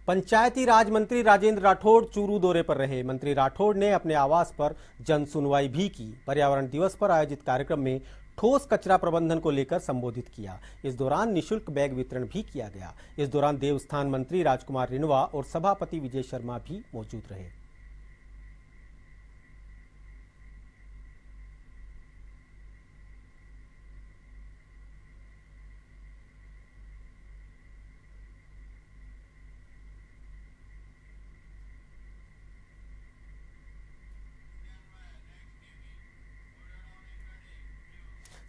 पंचायती राज मंत्री राजेंद्र राठौड़ चूरू दौरे पर रहे। मंत्री राठौड़ ने अपने आवास पर जन सुनवाई भी की। पर्यावरण दिवस पर आयोजित कार्यक्रम में ठोस कचरा प्रबंधन को लेकर संबोधित किया। इस दौरान निशुल्क बैग वितरण भी किया गया। इस दौरान देवस्थान मंत्री राजकुमार रिनवा और सभापति विजय शर्मा भी मौजूद रहे।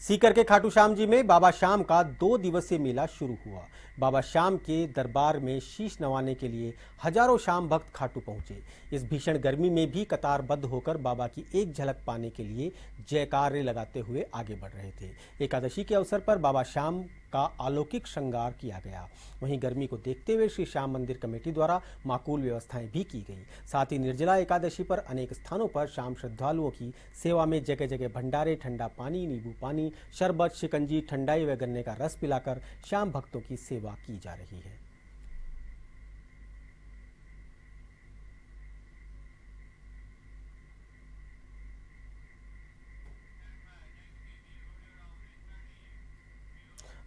सीकर के खाटू श्याम जी में बाबा श्याम का 2 दिवसीय मेला शुरू हुआ। बाबा श्याम के दरबार में शीश नवाने के लिए हजारों श्याम भक्त खाटू पहुंचे। इस भीषण गर्मी में भी कतारबद्ध होकर बाबा की एक झलक पाने के लिए जयकारे लगाते हुए आगे बढ़ रहे थे। एकादशी के अवसर पर बाबा श्याम का अलौकिक श्रृंगार किया गया। वहीं गर्मी को देखते हुए श्री श्याम मंदिर कमेटी द्वारा माकूल व्यवस्थाएं भी की गई। साथ ही निर्जला एकादशी पर अनेक स्थानों पर श्याम श्रद्धालुओं की सेवा में जगह जगह भंडारे, ठंडा पानी, नींबू पानी, शरबत, शिकंजी, ठंडाई व गन्ने का रस पिलाकर श्याम भक्तों की सेवा की जा रही है।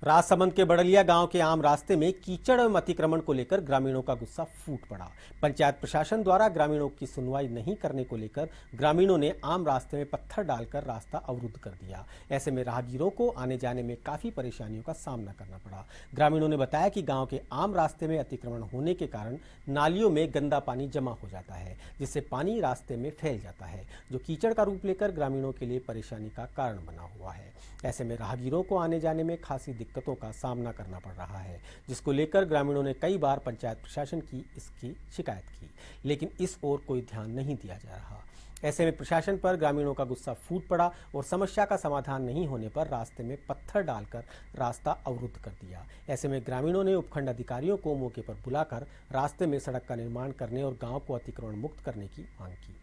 राजसमंद के बड़लिया गांव के आम रास्ते में कीचड़ एवं अतिक्रमण को लेकर ग्रामीणों का गुस्सा फूट पड़ा। पंचायत प्रशासन द्वारा ग्रामीणों की सुनवाई नहीं करने को लेकर ग्रामीणों ने आम रास्ते में पत्थर डालकर रास्ता अवरुद्ध कर दिया। ऐसे में राहगीरों को आने जाने में काफी परेशानियों का सामना करना पड़ा। ग्रामीणों ने बताया कि गाँव के आम रास्ते में अतिक्रमण होने के कारण नालियों में गंदा पानी जमा हो जाता है, जिससे पानी रास्ते में फैल जाता है, जो कीचड़ का रूप लेकर ग्रामीणों के लिए परेशानी का कारण बना हुआ है। ऐसे में राहगीरों को आने जाने में खासी दिक्कतों का सामना करना पड़ रहा है, जिसको लेकर ग्रामीणों ने कई बार पंचायत प्रशासन की इसकी शिकायत की, लेकिन इस ओर कोई ध्यान नहीं दिया जा रहा। ऐसे में प्रशासन पर ग्रामीणों का गुस्सा फूट पड़ा और समस्या का समाधान नहीं होने पर रास्ते में पत्थर डालकर रास्ता अवरुद्ध कर दिया। ऐसे में ग्रामीणों ने उपखंड अधिकारियों को मौके पर बुलाकर रास्ते में सड़क का निर्माण करने और गांव को अतिक्रमण मुक्त करने की मांग की।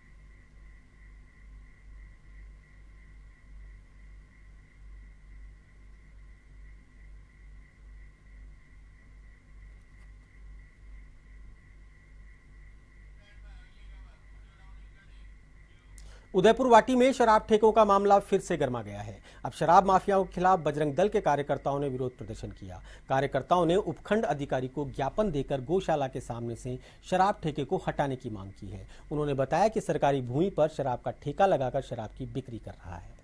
उदयपुर वाटी में शराब ठेकों का मामला फिर से गर्मा गया है। अब शराब माफियाओं के खिलाफ बजरंग दल के कार्यकर्ताओं ने विरोध प्रदर्शन किया। कार्यकर्ताओं ने उपखंड अधिकारी को ज्ञापन देकर गौशाला के सामने से शराब ठेके को हटाने की मांग की है। उन्होंने बताया कि सरकारी भूमि पर शराब का ठेका लगाकर शराब की बिक्री कर रहा है।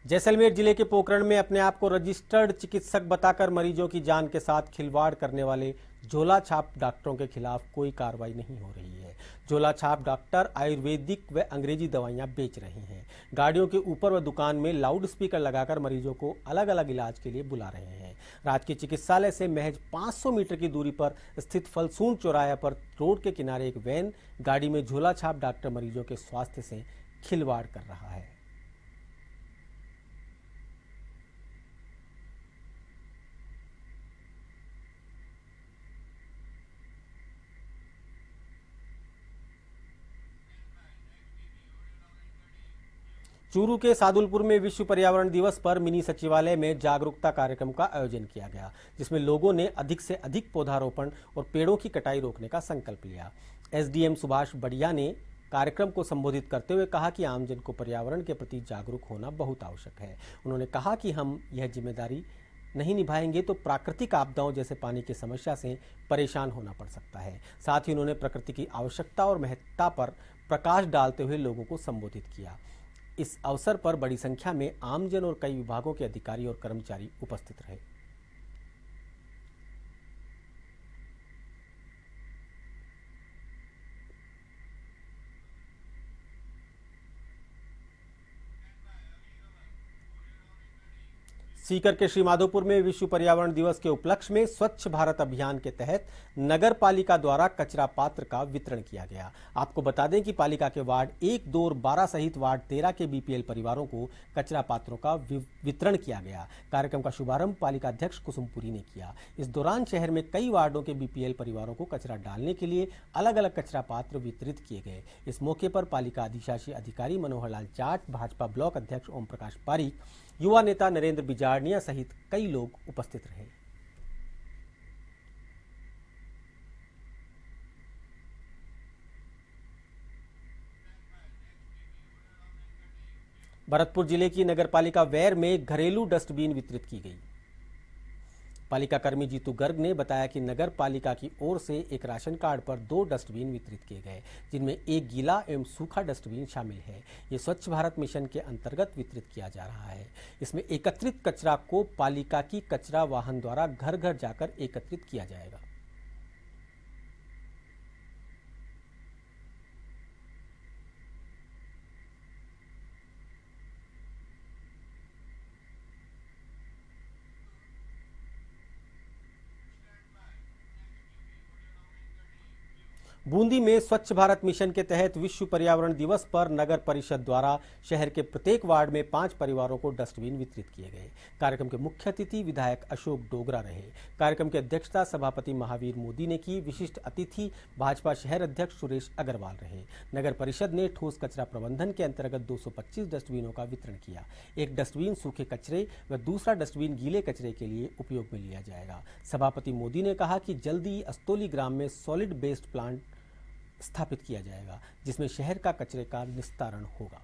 जैसलमेर जिले के पोखरण में अपने आप को रजिस्टर्ड चिकित्सक बताकर मरीजों की जान के साथ खिलवाड़ करने वाले झोला छाप डॉक्टरों के खिलाफ कोई कार्रवाई नहीं हो रही है। झोला छाप डॉक्टर आयुर्वेदिक व अंग्रेजी दवाइयां बेच रहे हैं। गाड़ियों के ऊपर व दुकान में लाउड स्पीकर लगाकर मरीजों को अलग अलग इलाज के लिए बुला रहे हैं। राजकीय चिकित्सालय से महज 500 मीटर की दूरी पर स्थित फलसून चौराहे पर रोड के किनारे एक वैन गाड़ी में झोला छाप डॉक्टर मरीजों के स्वास्थ्य से खिलवाड़ कर रहा है। चूरू के सादुलपुर में विश्व पर्यावरण दिवस पर मिनी सचिवालय में जागरूकता कार्यक्रम का आयोजन किया गया, जिसमें लोगों ने अधिक से अधिक पौधारोपण और पेड़ों की कटाई रोकने का संकल्प लिया। एसडीएम सुभाष बढ़िया ने कार्यक्रम को संबोधित करते हुए कहा कि आमजन को पर्यावरण के प्रति जागरूक होना बहुत आवश्यक है। उन्होंने कहा कि हम यह जिम्मेदारी नहीं निभाएंगे तो प्राकृतिक आपदाओं जैसे पानी की समस्या से परेशान होना पड़ सकता है। साथ ही उन्होंने प्रकृति की आवश्यकता और महत्ता पर प्रकाश डालते हुए लोगों को संबोधित किया। इस अवसर पर बड़ी संख्या में आमजन और कई विभागों के अधिकारी और कर्मचारी उपस्थित रहे। सीकर के श्रीमाधोपुर में विश्व पर्यावरण दिवस के उपलक्ष्य में स्वच्छ भारत अभियान के तहत नगर पालिका द्वारा कचरा पात्र का वितरण किया गया। आपको बता दें कि पालिका के वार्ड 1, 2 और 12 सहित वार्ड 13 के बीपीएल परिवारों को कचरा पात्रों का वितरण किया गया। कार्यक्रम का शुभारंभ पालिका अध्यक्ष कुसुमपुरी ने किया। इस दौरान शहर में कई वार्डों के बीपीएल परिवारों को कचरा डालने के लिए अलग अलग कचरा पात्र वितरित किए गए। इस मौके पर पालिका अधिशासी अधिकारी मनोहर लाल जाट, भाजपा ब्लॉक अध्यक्ष ओम प्रकाश पारीक, युवा नेता नरेंद्र बिजारनिया सहित कई लोग उपस्थित रहे। भरतपुर जिले की नगरपालिका वैर में घरेलू डस्टबिन वितरित की गई। पालिका कर्मी जीतू गर्ग ने बताया कि नगर पालिका की ओर से एक राशन कार्ड पर 2 डस्टबिन वितरित किए गए, जिनमें एक गीला एवं सूखा डस्टबिन शामिल है। ये स्वच्छ भारत मिशन के अंतर्गत वितरित किया जा रहा है। इसमें एकत्रित कचरा को पालिका की कचरा वाहन द्वारा घर घर जाकर एकत्रित किया जाएगा। बूंदी में स्वच्छ भारत मिशन के तहत विश्व पर्यावरण दिवस पर नगर परिषद द्वारा शहर के प्रत्येक वार्ड में 5 परिवारों को डस्टबिन वितरित किए गए। कार्यक्रम के मुख्य अतिथि विधायक अशोक डोगरा रहे। कार्यक्रम की अध्यक्षता सभापति महावीर मोदी ने की। विशिष्ट अतिथि भाजपा शहर अध्यक्ष सुरेश अग्रवाल रहे। नगर परिषद ने ठोस कचरा प्रबंधन के अंतर्गत 225 डस्टबिनों का वितरण किया। एक डस्टबिन सूखे कचरे व दूसरा डस्टबिन गीले कचरे के लिए उपयोग में लिया जाएगा। सभापति मोदी ने कहा कि जल्दी ही अस्तोली ग्राम में सॉलिड वेस्ट प्लांट स्थापित किया जाएगा, जिसमें शहर का कचरे का निस्तारण होगा।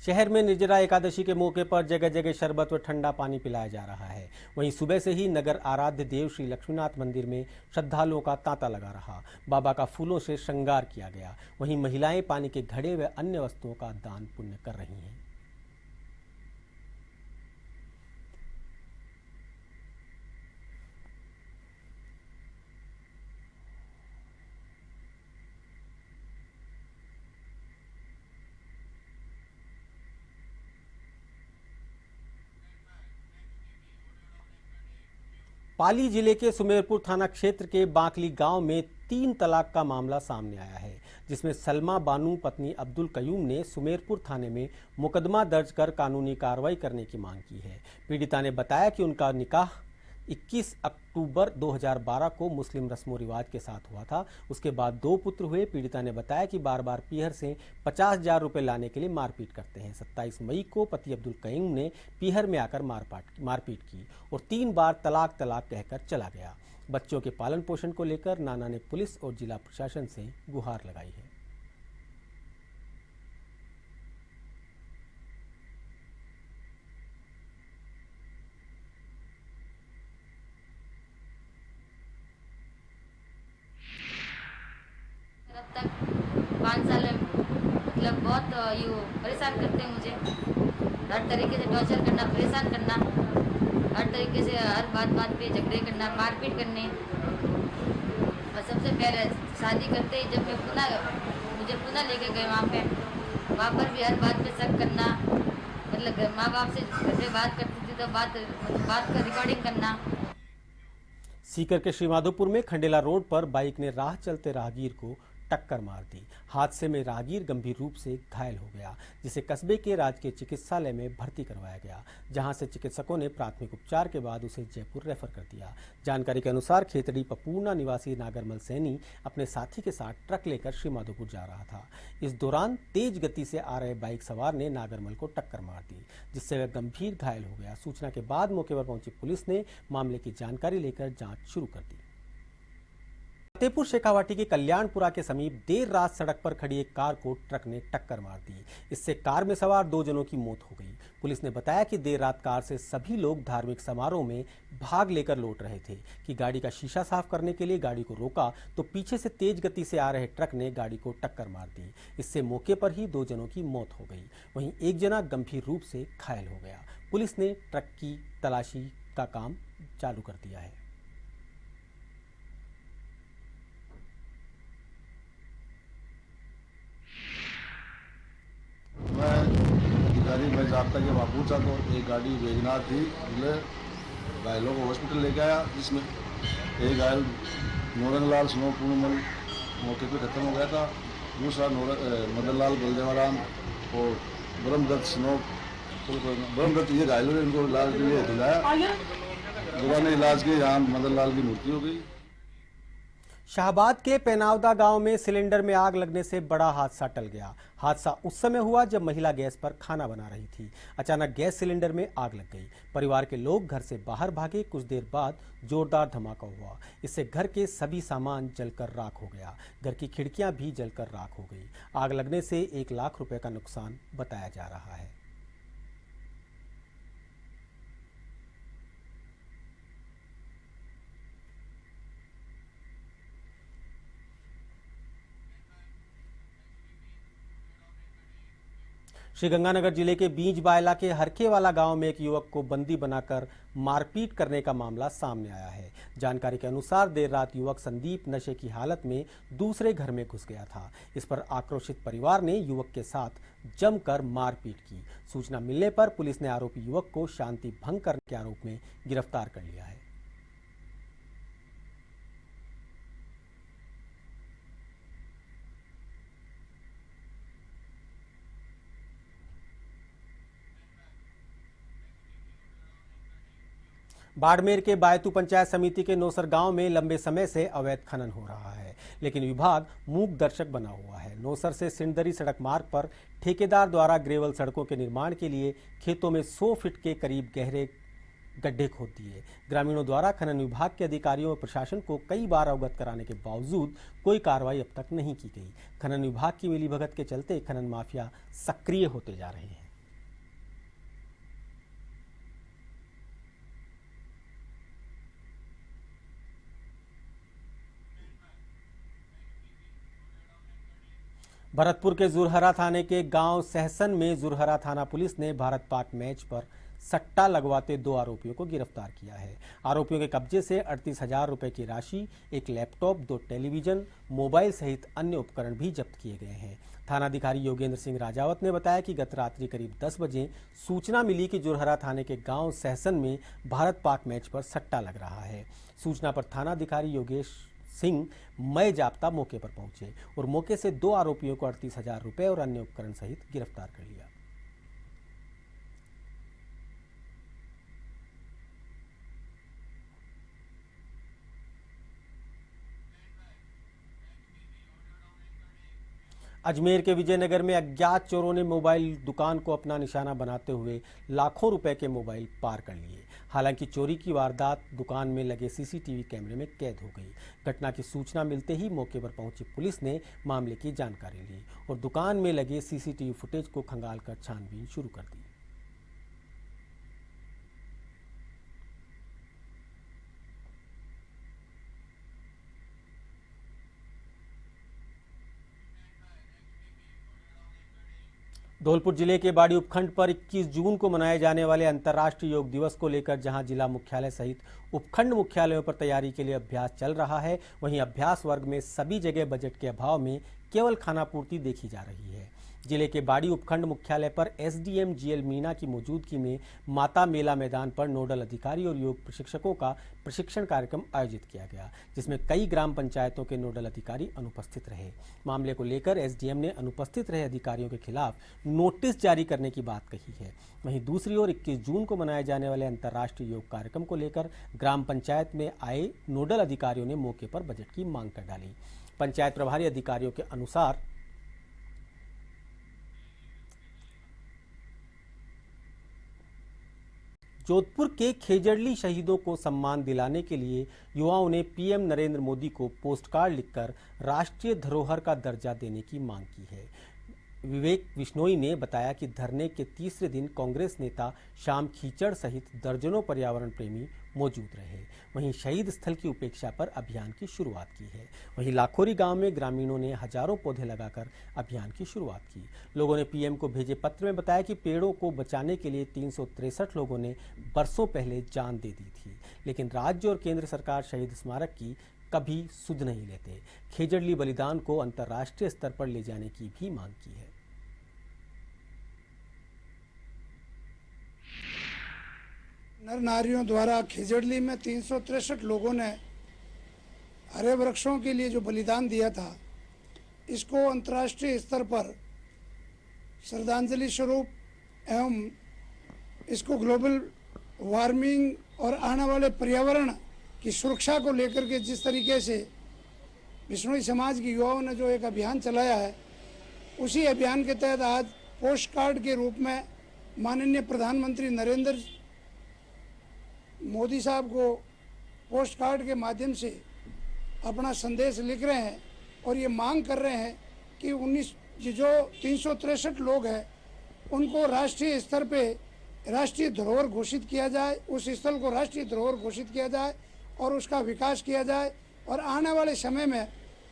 शहर में निर्जला एकादशी के मौके पर जगह जगह शरबत व ठंडा पानी पिलाया जा रहा है। वहीं सुबह से ही नगर आराध्य देव श्री लक्ष्मीनाथ मंदिर में श्रद्धालुओं का तांता लगा रहा। बाबा का फूलों से श्रृंगार किया गया। वहीं महिलाएं पानी के घड़े व अन्य वस्तुओं का दान पुण्य कर रही हैं। पाली जिले के सुमेरपुर थाना क्षेत्र के बांकली गांव में 3 तलाक का मामला सामने आया है, जिसमें सलमा बानू पत्नी अब्दुल कयूम ने सुमेरपुर थाने में मुकदमा दर्ज कर कानूनी कार्रवाई करने की मांग की है। पीड़िता ने बताया कि उनका निकाह 21 अक्टूबर 2012 को मुस्लिम रस्मों रिवाज के साथ हुआ था। उसके बाद 2 पुत्र हुए। पीड़िता ने बताया कि बार बार पीहर से 50,000 रुपये लाने के लिए मारपीट करते हैं। 27 मई को पति अब्दुल कयूम ने पीहर में आकर मारपीट की और 3 बार तलाक कहकर चला गया। बच्चों के पालन पोषण को लेकर नाना ने पुलिस और जिला प्रशासन से गुहार लगाई है। अब तक 5 साल में मतलब बहुत परेशान करते हैं मुझे। हर तरीके से टॉर्चर करना, परेशान करना, हर तरीके से हर बात पे झगड़े करना, मारपीट करने। और सबसे पहले शादी करते ही जब मुझे पुनः लेके गए वहाँ पर भी हर बात पे शक करना। मतलब माँ बाप से घर पे बात करती थी तो बात का रिकॉर्डिंग करना। सीकर के श्रीमाधोपुर में खंडेला रोड पर बाइक ने राह चलते राहगीर को टक्कर मार दी। हादसे में राहगीर गंभीर रूप से घायल हो गया, जिसे कस्बे के राजकीय चिकित्सालय में भर्ती करवाया गया, जहां से चिकित्सकों ने प्राथमिक उपचार के बाद उसे जयपुर रेफर कर दिया। जानकारी के अनुसार खेतड़ी पपूर्णा निवासी नागरमल सैनी अपने साथी के साथ ट्रक लेकर श्रीमाधोपुर जा रहा था। इस दौरान तेज गति से आ रहे बाइक सवार ने नागरमल को टक्कर मार दी, जिससे वह गंभीर घायल हो गया। सूचना के बाद मौके पर पहुंची पुलिस ने मामले की जानकारी लेकर जांच शुरू कर दी। फतेहपुर शेखावाटी के कल्याणपुरा के समीप देर रात सड़क पर खड़ी एक कार को ट्रक ने टक्कर मार दी। इससे कार में सवार 2 जनों की मौत हो गई। पुलिस ने बताया कि देर रात कार से सभी लोग धार्मिक समारोह में भाग लेकर लौट रहे थे कि गाड़ी का शीशा साफ करने के लिए गाड़ी को रोका तो पीछे से तेज गति से आ रहे ट्रक ने गाड़ी को टक्कर मार दी। इससे मौके पर ही 2 जनों की मौत हो गई। वहीं एक जना गंभीर रूप से घायल हो गया। पुलिस ने ट्रक की तलाशी का काम चालू कर दिया है। तक ये वहाँ पहुँचा तो एक गाड़ी वेगनार थी, बोले घायलों को हॉस्पिटल लेके आया, जिसमें एक घायल नौरंग लाल स्नो पूर्णमल मौके पे खत्म हो गया था। दूसरा मदन लाल बलदेवराम और ब्रह्मदत्त स्नो ब्रह्मदत्त ये घायलों ने इनको इलाज के लिए दिलाया। दौरान इलाज के यहाँ मदन लाल की मृत्यु हो गई। शाहबाद के पेनावदा गांव में सिलेंडर में आग लगने से बड़ा हादसा टल गया। हादसा उस समय हुआ जब महिला गैस पर खाना बना रही थी। अचानक गैस सिलेंडर में आग लग गई। परिवार के लोग घर से बाहर भागे। कुछ देर बाद जोरदार धमाका हुआ। इससे घर के सभी सामान जलकर राख हो गया। घर की खिड़कियां भी जलकर राख हो गई। आग लगने से 1 लाख रुपए का नुकसान बताया जा रहा है। श्रीगंगानगर जिले के बीज बायला के हरखेवाला गांव में एक युवक को बंदी बनाकर मारपीट करने का मामला सामने आया है। जानकारी के अनुसार देर रात युवक संदीप नशे की हालत में दूसरे घर में घुस गया था। इस पर आक्रोशित परिवार ने युवक के साथ जमकर मारपीट की। सूचना मिलने पर पुलिस ने आरोपी युवक को शांति भंग करने के आरोप में गिरफ्तार कर लिया है। बाड़मेर के बायतू पंचायत समिति के नौसर गांव में लंबे समय से अवैध खनन हो रहा है, लेकिन विभाग मूक दर्शक बना हुआ है। नौसर से सिंदरी सड़क मार्ग पर ठेकेदार द्वारा ग्रेवल सड़कों के निर्माण के लिए खेतों में 100 फीट के करीब गहरे गड्ढे खोद दिए। ग्रामीणों द्वारा खनन विभाग के अधिकारियों और प्रशासन को कई बार अवगत कराने के बावजूद कोई कार्रवाई अब तक नहीं की गई। खनन विभाग की मिलीभगत के चलते खनन माफिया सक्रिय होते जा रहे हैं। भरतपुर के जुरहरा थाने के गांव सहसन में जुरहरा थाना पुलिस ने भारत पाक मैच पर सट्टा लगवाते 2 आरोपियों को गिरफ्तार किया है। आरोपियों के कब्जे से 38,000 रुपए की राशि, एक लैपटॉप, 2 टेलीविजन, मोबाइल सहित अन्य उपकरण भी जब्त किए गए हैं। थानाधिकारी योगेंद्र सिंह राजावत ने बताया कि गत रात्रि करीब 10 बजे सूचना मिली कि जुरहरा थाने के गांव सहसन में भारत पाक मैच पर सट्टा लग रहा है। सूचना पर थानाधिकारी योगेश सिंह मय जाप्ता मौके पर पहुंचे और मौके से 2 आरोपियों को 38,000 रुपए और अन्य उपकरण सहित गिरफ्तार कर लिया। अजमेर के विजयनगर में अज्ञात चोरों ने मोबाइल दुकान को अपना निशाना बनाते हुए लाखों रुपए के मोबाइल पार कर लिए। हालांकि चोरी की वारदात दुकान में लगे सीसीटीवी कैमरे में कैद हो गई। घटना की सूचना मिलते ही मौके पर पहुंची पुलिस ने मामले की जानकारी ली और दुकान में लगे सीसीटीवी फुटेज को खंगालकर छानबीन शुरू कर दी। धौलपुर जिले के बाड़ी उपखंड पर 21 जून को मनाए जाने वाले अंतर्राष्ट्रीय योग दिवस को लेकर जहां जिला मुख्यालय सहित उपखंड मुख्यालयों पर तैयारी के लिए अभ्यास चल रहा है, वहीं अभ्यास वर्ग में सभी जगह बजट के अभाव में केवल खानापूर्ति देखी जा रही है। जिले के बाड़ी उपखंड मुख्यालय पर एसडीएम जीएल मीना की मौजूदगी में माता मेला मैदान पर नोडल अधिकारी और योग प्रशिक्षकों का प्रशिक्षण कार्यक्रम आयोजित किया गया, जिसमें कई ग्राम पंचायतों के नोडल अधिकारी अनुपस्थित रहे। मामले को लेकर एसडीएम ने अनुपस्थित रहे अधिकारियों के खिलाफ नोटिस जारी करने की बात कही है। वहीं दूसरी ओर 21 जून को मनाए जाने वाले अंतर्राष्ट्रीय योग कार्यक्रम को लेकर ग्राम पंचायत में आए नोडल अधिकारियों ने मौके पर बजट की मांग कर डाली। पंचायत प्रभारी अधिकारियों के अनुसार जोधपुर के खेजड़ली शहीदों को सम्मान दिलाने के लिए युवाओं ने पीएम नरेंद्र मोदी को पोस्टकार्ड लिखकर राष्ट्रीय धरोहर का दर्जा देने की मांग की है। विवेक बिश्नोई ने बताया कि धरने के तीसरे दिन कांग्रेस नेता श्याम खीचड़ सहित दर्जनों पर्यावरण प्रेमी मौजूद रहे। वहीं शहीद स्थल की उपेक्षा पर अभियान की शुरुआत की है। वहीं लाखोरी गांव में ग्रामीणों ने हजारों पौधे लगाकर अभियान की शुरुआत की। लोगों ने पीएम को भेजे पत्र में बताया कि पेड़ों को बचाने के लिए 363 लोगों ने बरसों पहले जान दे दी थी, लेकिन राज्य और केंद्र सरकार शहीद स्मारक की कभी सुध नहीं लेते। खेजड़ली बलिदान को अंतर्राष्ट्रीय स्तर पर ले जाने की भी मांग की है। नर नारियों द्वारा खिजड़ली में 363 लोगों ने हरे वृक्षों के लिए जो बलिदान दिया था, इसको अंतर्राष्ट्रीय स्तर पर श्रद्धांजलि स्वरूप एवं इसको ग्लोबल वार्मिंग और आने वाले पर्यावरण की सुरक्षा को लेकर के जिस तरीके से बिश्नोई समाज के युवाओं ने जो एक अभियान चलाया है, उसी अभियान के तहत आज पोस्ट कार्ड के रूप में माननीय प्रधानमंत्री नरेंद्र मोदी साहब को पोस्ट कार्ड के माध्यम से अपना संदेश लिख रहे हैं और ये मांग कर रहे हैं कि जो 363 लोग हैं उनको राष्ट्रीय स्तर पे राष्ट्रीय धरोहर घोषित किया जाए, उस स्थल को राष्ट्रीय धरोहर घोषित किया जाए और उसका विकास किया जाए और आने वाले समय में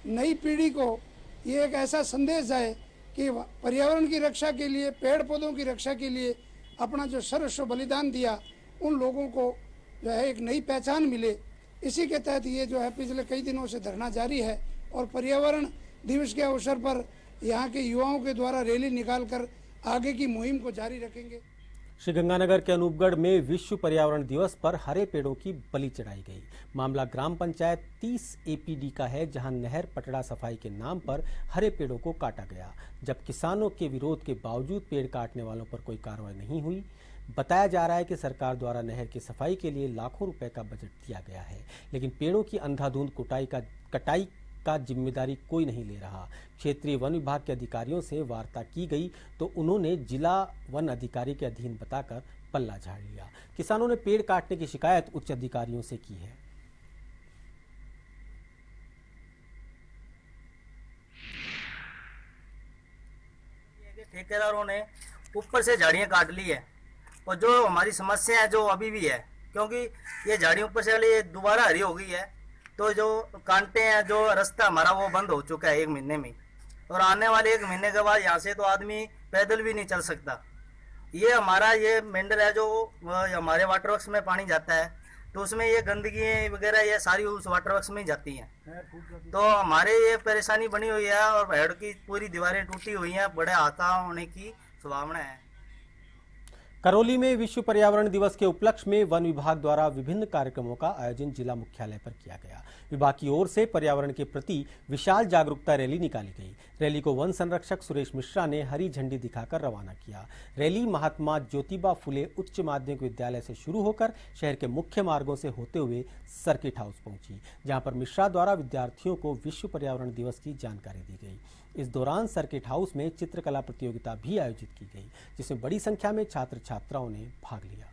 नई पीढ़ी को ये एक ऐसा संदेश जाए कि पर्यावरण की रक्षा के लिए, पेड़ पौधों की रक्षा के लिए अपना जो सर्वस्व बलिदान दिया, उन लोगों को जो है एक नई पहचान मिले। इसी के तहत ये जो है पिछले कई दिनों से धरना जारी है और पर्यावरण दिवस के अवसर पर यहाँ के युवाओं के द्वारा रैली निकालकर आगे की मुहिम को जारी रखेंगे। श्रीगंगानगर के अनूपगढ़ में विश्व पर्यावरण दिवस पर हरे पेड़ों की बलि चढ़ाई गई। मामला ग्राम पंचायत 30 एपीडी का है, जहां नहर पटड़ा सफाई के नाम पर हरे पेड़ों को काटा गया। जब किसानों के विरोध के बावजूद पेड़ काटने वालों पर कोई कार्रवाई नहीं हुई। बताया जा रहा है कि सरकार द्वारा नहर की सफाई के लिए लाखों रुपए का बजट दिया गया है, लेकिन पेड़ों की अंधाधुंध कटाई का जिम्मेदारी कोई नहीं ले रहा। क्षेत्रीय वन विभाग के अधिकारियों से वार्ता की गई तो उन्होंने जिला वन अधिकारी के अधीन बताकर पल्ला झाड़ लिया। किसानों ने पेड़ काटने की शिकायत उच्च अधिकारियों से की है। ठेकेदारों ने ऊपर से झाड़ियां काट ली है और जो हमारी समस्या है जो अभी भी है, क्योंकि ये झाड़ियों ऊपर से वाली दोबारा हरी हो गई है, तो जो कांटे हैं, जो रास्ता हमारा वो बंद हो चुका है 1 महीने में, और आने वाले 1 महीने के बाद यहाँ से तो आदमी पैदल भी नहीं चल सकता। ये हमारा ये मेंढर है जो हमारे वाटर वर्क्स में पानी जाता है, तो उसमें ये गंदगी वगैरह ये सारी उस वाटर वर्क्स में ही जाती हैं, तो हमारे ये परेशानी बनी हुई है और पेड़ की पूरी दीवारें टूटी हुई हैं, बड़े हादसा होने की संभावना है। करौली में विश्व पर्यावरण दिवस के उपलक्ष्य में वन विभाग द्वारा विभिन्न कार्यक्रमों का आयोजन जिला मुख्यालय पर किया गया। विभाग की ओर से पर्यावरण के प्रति विशाल जागरूकता रैली निकाली गई। रैली को वन संरक्षक सुरेश मिश्रा ने हरी झंडी दिखाकर रवाना किया। रैली महात्मा ज्योतिबा फुले उच्च माध्यमिक विद्यालय से शुरू होकर शहर के मुख्य मार्गों से होते हुए सर्किट हाउस पहुंची, जहां पर मिश्रा द्वारा विद्यार्थियों को विश्व पर्यावरण दिवस की जानकारी दी गई। इस दौरान सर्किट हाउस में चित्रकला प्रतियोगिता भी आयोजित की गई, जिसमें बड़ी संख्या में छात्र छात्राओं ने भाग लिया।